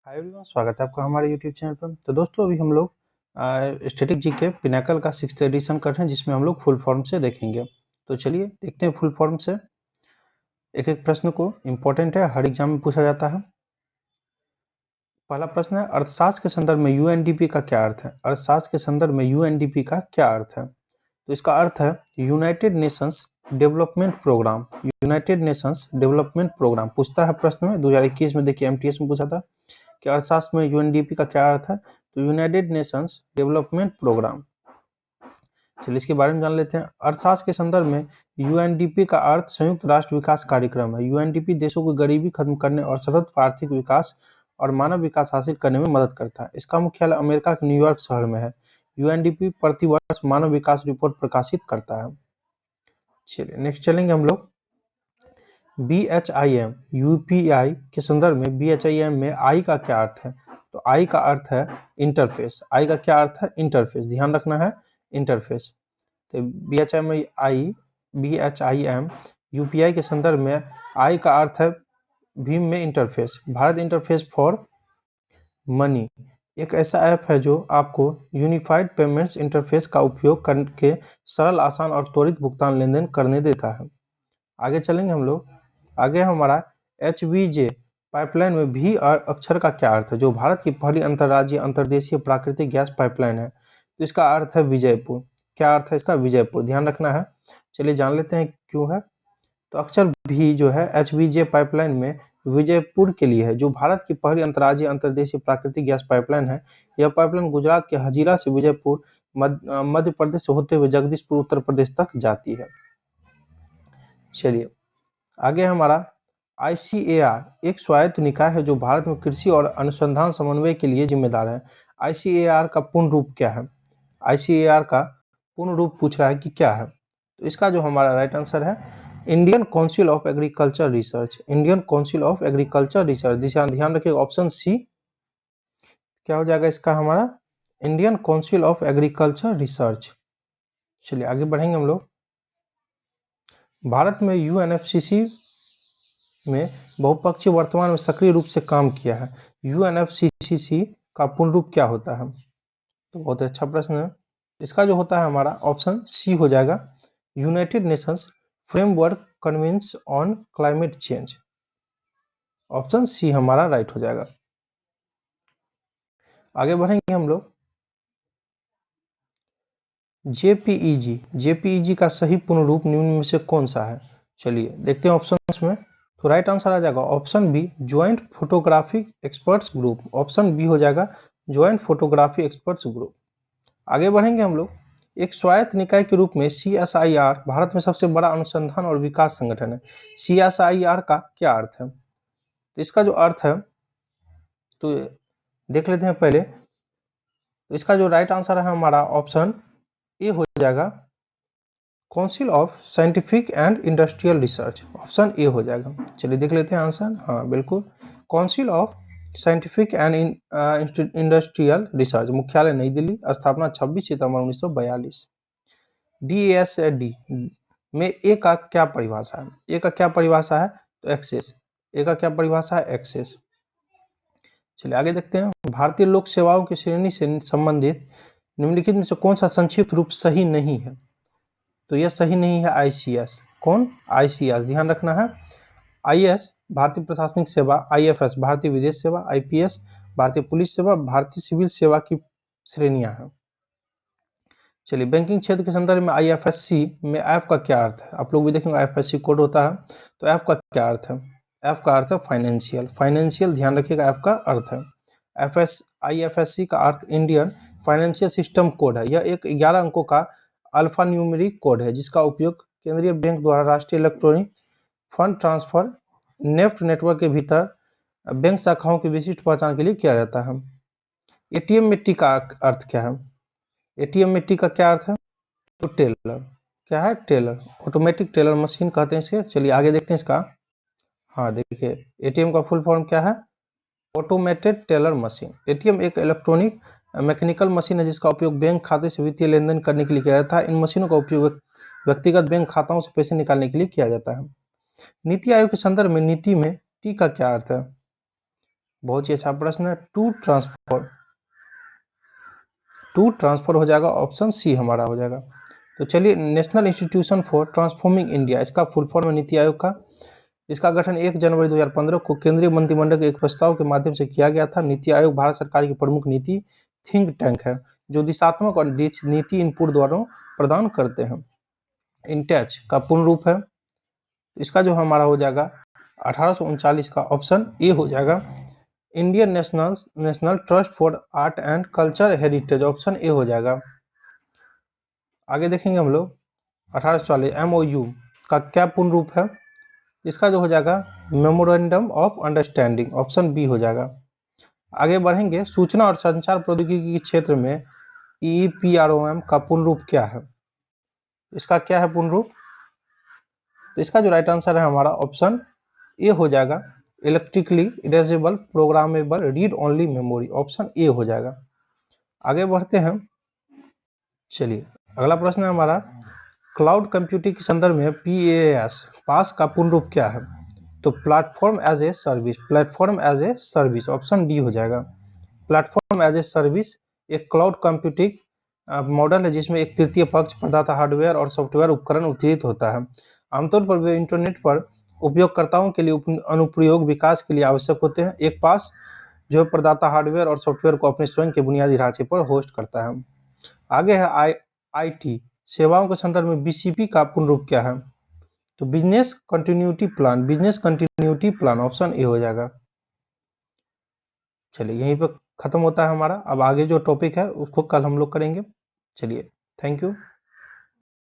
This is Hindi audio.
हाय एवरीवन, स्वागत है आपका हमारे यूट्यूब चैनल पर। तो दोस्तों, अभी हम लोग स्टैटिक जी के पिनाकल का 6th एडिशन कर रहे हैं, जिसमें हम लोग फुल फॉर्म से देखेंगे। तो चलिए देखते हैं फुल फॉर्म से। एक एक प्रश्न को इम्पोर्टेंट है, हर एग्जाम में पूछा जाता है। पहला प्रश्न है, अर्थशास्त्र के संदर्भ में यूएनडीपी का क्या अर्थ है? अर्थशास्त्र के संदर्भ में यूएनडीपी का क्या अर्थ है? तो इसका अर्थ है United Nations development programme. United Nations development programme पूछता है प्रश्न में। 2021 में देखिए एमटीएस में पूछा था कि अर्थशास्त्र में यूएनडीपी का क्या अर्थ है। तो यूनाइटेड नेशंस डेवलपमेंट प्रोग्राम। चलिए इसके बारे में जान लेते हैं। अर्थशास्त्र के संदर्भ में यूएनडीपी का अर्थ संयुक्त राष्ट्र विकास कार्यक्रम है। यूएनडीपी देशों की गरीबी खत्म करने और सतत आर्थिक विकास और मानव विकास हासिल करने में मदद करता है। इसका मुख्यालय अमेरिका के न्यूयॉर्क शहर में है। यूएनडीपी प्रतिवर्ष मानव विकास रिपोर्ट प्रकाशित करता है। चलिए नेक्स्ट चलेंगे हम लोग। BHIM यूपीआई के संदर्भ में BHIM में आई का क्या अर्थ है? तो आई का अर्थ है इंटरफेस। आई का क्या अर्थ है? इंटरफेस, ध्यान रखना है, इंटरफेस। तो BHIM यूपीआई के संदर्भ में आई का अर्थ है भीम में interface. Bharat interface for money एक ऐसा ऐप है जो आपको यूनिफाइड पेमेंट्स इंटरफेस का उपयोग करके सरल, आसान और त्वरित भुगतान लेन देन करने देता है। आगे चलेंगे हम लोग। आगे हमारा HVJ पाइपलाइन में भी अक्षर का क्या अर्थ है? जो भारत की पहली अंतर्राज्यीय अंतर्देशीय प्राकृतिक गैस पाइपलाइन है। तो इसका अर्थ है विजयपुर। क्या अर्थ है इसका? विजयपुर, ध्यान रखना है। चलिए जान लेते हैं क्यों है। तो अक्षर भी जो है HVJ पाइपलाइन में विजयपुर के लिए है, जो भारत की पहली अंतर्राज्यीय अंतर्देशीय प्राकृतिक गैस पाइपलाइन है। यह पाइपलाइन गुजरात के हजीरा से विजयपुर, मध्य प्रदेश से होते हुए जगदीशपुर उत्तर प्रदेश तक जाती है। चलिए आगे हमारा ICAR एक स्वायत्त निकाय है जो भारत में कृषि और अनुसंधान समन्वय के लिए जिम्मेदार है। ICAR का पूर्ण रूप क्या है? ICAR का पूर्ण रूप पूछ रहा है कि क्या है। तो इसका जो हमारा राइट आंसर है Indian council of agriculture research. Indian council of agriculture research, ध्यान रखिएगा, ऑप्शन सी क्या हो जाएगा इसका हमारा? Indian council of agriculture research. चलिए आगे बढ़ेंगे हम लोग। भारत में UNFCCC में बहुपक्षीय वर्तमान में सक्रिय रूप से काम किया है। UNFCCC का पूर्ण रूप क्या होता है? तो बहुत अच्छा प्रश्न है। इसका जो होता है हमारा ऑप्शन सी हो जाएगा, United Nations framework convention on climate change. Option C हमारा राइट हो जाएगा। आगे बढ़ेंगे हम लोग। JPEG का सही पूर्ण रूप निम्न में से कौन सा है? चलिए देखते हैं ऑप्शंस में। तो राइट आंसर आ जाएगा option B, joint photography experts group. Option B हो जाएगा ज्वाइंट फोटोग्राफी एक्सपर्ट्स ग्रुप। आगे बढ़ेंगे हम लोग। एक स्वायत्त निकाय के रूप में CSIR भारत में सबसे बड़ा अनुसंधान और विकास संगठन है। CSIR का क्या अर्थ है? तो इसका जो अर्थ है तो देख लेते हैं पहले। तो इसका जो राइट आंसर है हमारा ऑप्शन ए हो जाएगा, council of scientific and industrial research. Option A हो जाएगा। चलिए देख लेते हैं आंसर। हाँ बिल्कुल, council of scientific and industrial research, मुख्यालय नई दिल्ली, स्थापना 26 सितंबर 1942। DASD में ए का क्या परिभाषा है? ए का क्या परिभाषा है? तो एक्सेस। ए का क्या परिभाषा है? एक्सेस। चलिए आगे देखते हैं। भारतीय लोक सेवाओं की श्रेणी से संबंधित निम्नलिखित में से कौन सा संक्षिप्त रूप सही नहीं है? तो यह सही नहीं है ICS। कौन? ICS, ध्यान रखना है। IS भारतीय प्रशासनिक सेवा, IFS भारतीय विदेश सेवा, IPS भारतीय पुलिस सेवा, भारतीय सिविल सेवा की श्रेणियां हैं। चलिए बैंकिंग क्षेत्र के संदर्भ में IFSC में ऐप का क्या अर्थ है? आप लोग भी देखेंगे IFSC कोड होता है। तो ऐप का क्या अर्थ है? ऐप का अर्थ है फाइनेंशियल। फाइनेंशियल, ध्यान रखिएगा, ऐप का अर्थ है। IFSC का अर्थ इंडियन फाइनेंशियल सिस्टम कोड है। यह एक 11 अंकों का अल्फा न्यूमेरिक कोड है जिसका उपयोग केंद्रीय बैंक द्वारा राष्ट्रीय electronic fund transfer NEFT network के भीतर बैंक शाखाओं की विशिष्ट पहचान के लिए किया जाता है। ATM में टी का अर्थ क्या है? ATM में टी का क्या अर्थ है? तो टेलर। क्या है? टेलर, ऑटोमेटिक टेलर मशीन कहते हैं इसे। चलिए आगे देखते हैं इसका। हाँ देखिए, ATM का फुल फॉर्म क्या है? Automated teller machine. ATM एक इलेक्ट्रॉनिक मैकेनिकल मशीन है जिसका उपयोग बैंक खाते से वित्तीय लेन देन करने के लिए किया जाता है। इन मशीनों का उपयोग व्यक्तिगत बैंक खाताओं से पैसे निकालने के लिए किया जाता है। नीति आयोग के संदर्भ में नीति में टी का क्या अर्थ है? बहुत ही अच्छा प्रश्न है। टू ट्रांसफर हो जाएगा, ऑप्शन सी हमारा हो जाएगा। तो चलिए, national institution for transforming India, इसका फुल फॉर्म है नीति आयोग का। इसका गठन 1 जनवरी 2015 को केंद्रीय मंत्रिमंडल के एक प्रस्ताव के माध्यम से किया गया था। नीति आयोग भारत सरकार की प्रमुख नीति थिंक टैंक है, जो दिशात्मक और नीति इनपुट द्वारा प्रदान करते हैं। इंटेच का पूर्ण रूप है, इसका जो हमारा हो जाएगा 1839 का ऑप्शन ए हो जाएगा। Indian national trust for art and culture heritage, option A हो जाएगा। आगे देखेंगे हम लोग 1840 MOU का क्या पूर्ण रूप है, इसका जो हो जाएगा memorandum of understanding, option B हो जाएगा। आगे बढ़ेंगे, सूचना और संचार प्रौद्योगिकी के क्षेत्र में EPROM का पूर्ण रूप क्या है, इसका क्या है पूर्ण रूप, तो इसका जो राइट आंसर है हमारा ऑप्शन ए हो जाएगा, electrically erasable programmable read only memory, option A हो जाएगा। आगे बढ़ते हैं, चलिए अगला प्रश्न है हमारा, क्लाउड कंप्यूटिंग के संदर्भ में पास का पूर्ण रूप क्या है, तो platform as a service, option D हो जाएगा। प्लेटफॉर्म एज ए सर्विस एक क्लाउड कंप्यूटिंग मॉडल है जिसमें एक तृतीय पक्ष प्रदाता हार्डवेयर और सॉफ्टवेयर उपकरण उत्तेजित होता है। आमतौर पर वे इंटरनेट पर उपयोगकर्ताओं के लिए अनुप्रयोग विकास के लिए आवश्यक होते हैं। एक पास जो प्रदाता हार्डवेयर और सॉफ्टवेयर को अपने स्वयं के बुनियादी ढांचे पर होस्ट करता है। आगे है IT सेवाओं के संदर्भ में BCP का पूर्ण रूप क्या है, तो business continuity plan, option A हो जाएगा। चलिए यहीं पर खत्म होता है हमारा। अब आगे जो टॉपिक है उसको कल हम लोग करेंगे। चलिए, थैंक यू।